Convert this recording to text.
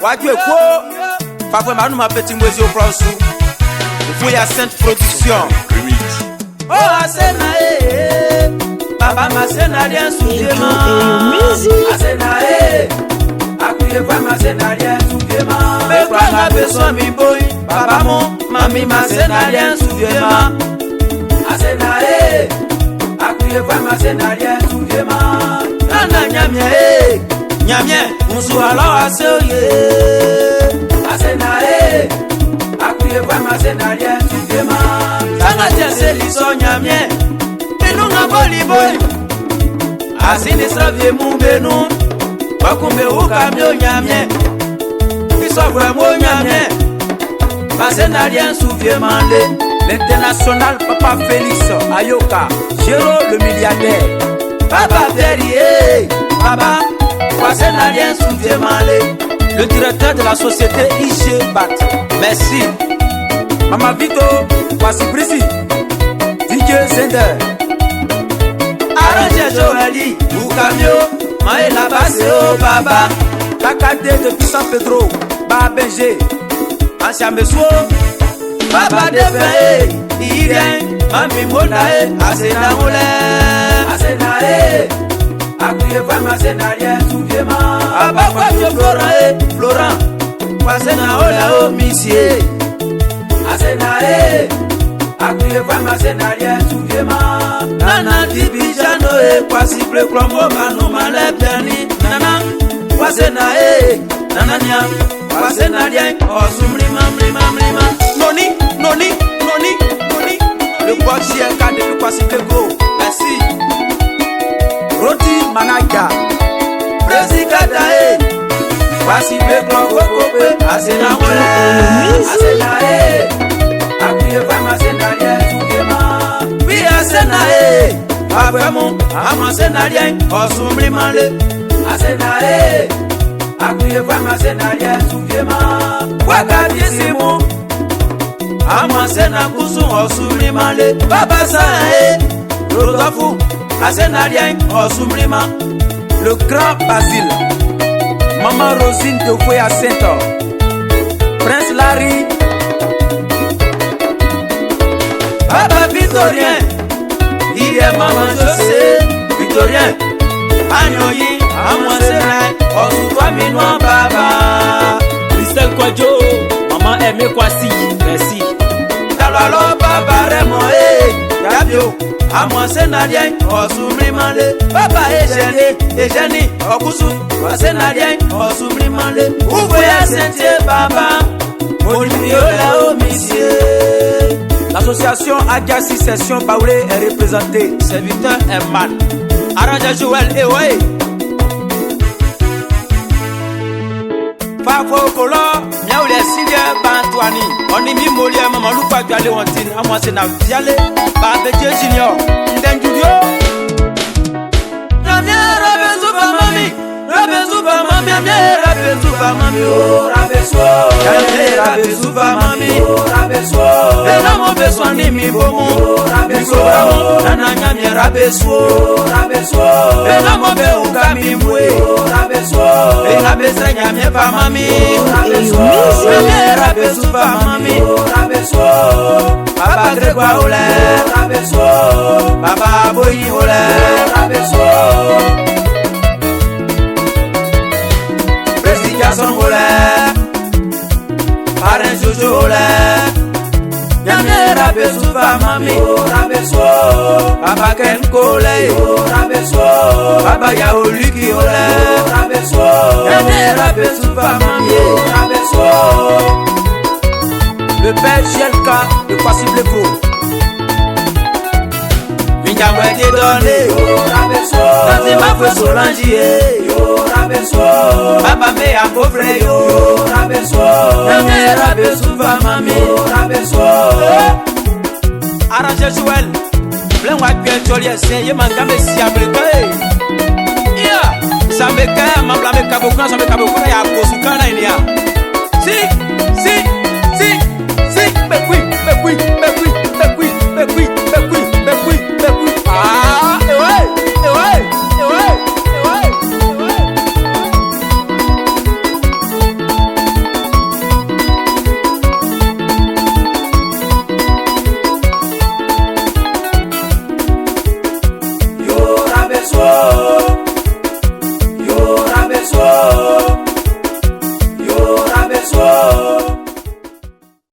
Wadieu quoi? Favre Manou ma petite moisée au plan sous. Vous y a Sainte Production. Oh Asena Papa Masena rien soudainement. Asena Akuye kwa Masena rien soudainement. Mais quoi ma besoin mi boy. Papa mon mami Masena rien soudainement. Asena Akuye kwa Masena rien soudainement. Nana nyamie Nyamie Unsu alo asoye. Asena Akuye kwa Masena rien soudainement. Tanga tiase liso nyamie Inunga boli boy Asini sravye mubenu Wakumbe ukamyo nyamie Kisofwe mo nyamie Masena rien souvieusement l'international Papa Félix Ayoka Géro le milliardaire Papa Ferrier Papa Masena rien souvieusement le directeur de la société IG Bat. Merci Mama Vito Kwasi Brisi DJ Zender Arrange Joali Ukamio Maëla Baseo Baba Kakade de San Pedro Babengé Ancien Mesuo Baba Defe Irien Mami Monae Asena Moule Asena Akuye Fama Asena Rien Souviement Abakwa Florent Florent Asena Ola O Missier Asena Akuye Fama Asena Rien Souviement Nana Dibijano Kwasi Ple Krombo Manu Malepjani Nana Asena Nana Nya Asena Rien Osumrima Mrima Noni le boîtier cadre de Kwasi Ple Go. Merci Roti Managa Presikata Kwasi Ple Go Asena Moule Asena Akuye Fama Asena Rien Souviement. Oui Asena Abamon Asena Rien Osumrima Asena Akuye Fama Asena Rien Souviement. Waka Biesimo Asena Kusu Osumrima Baba Sa Rodolfo Asena Rien Osumrima. Le grand Basile Maman Rosine de Foya Center Prince Larry Papa Victorien il est Maman José Victorien Agnoyi Amouasena Osutwa Minwa Baba Christelle Kwadjo Maman Aimé Kwasi. Merci Talalo Baba Remo Yabio Amouasena Rien Osumrima Papa Ejeni Okusu Asena Rien Osumrima Ouvoya Sente Baba Oliviola Omisie. L'association Agassi Session Baoulé est représentée. Serviteur Herman Aranja Joël Ewe Fafo Kolo Miaoule Sidia Bantuani Onimi Molie Maman Lupa Duale Wantine Amouasena Viale Babedje Junior Ndenjudio Namiera Bezuba Mami Rabezuba Mami Namiera Bezuba Mami Oh Rabeso Namiera Bezuba Mami Oh Rabeso Enamo Beswani Mi Bomo Oh Rabeso Nana Namiera Beso Oh Rabeso Enamo Beuka Mi Mwe Oh Rabeso Enabesa Nyamie Pa Mami Oh Rabeso Namiera Bezuba Mami Oh Rabeso Baba Gregwa Ole Rabeso Baba Boyi Ole Rabeso Jason Ole Parrain Jojo Ole Nyamera Bezuba Mami Oh Rabeso Baba Ken Kole Oh Rabeso Baba Yaoliki Ole Oh Rabeso Nyamera Bezuba Mami Oh Rabeso Le père GLK de Kwasi Ple Go Minyamwe te donné Oh Rabeso Tante ma fwe Solangi Oh Rabeso Baba me a pauvre yo Rabeso Namiera Bezuba Mami Oh Rabeso Arrange Joël Plein wa bien joli essaye Mangame si abrika Ya Sameka Mambla me kabokuna Sameka kabokuna ya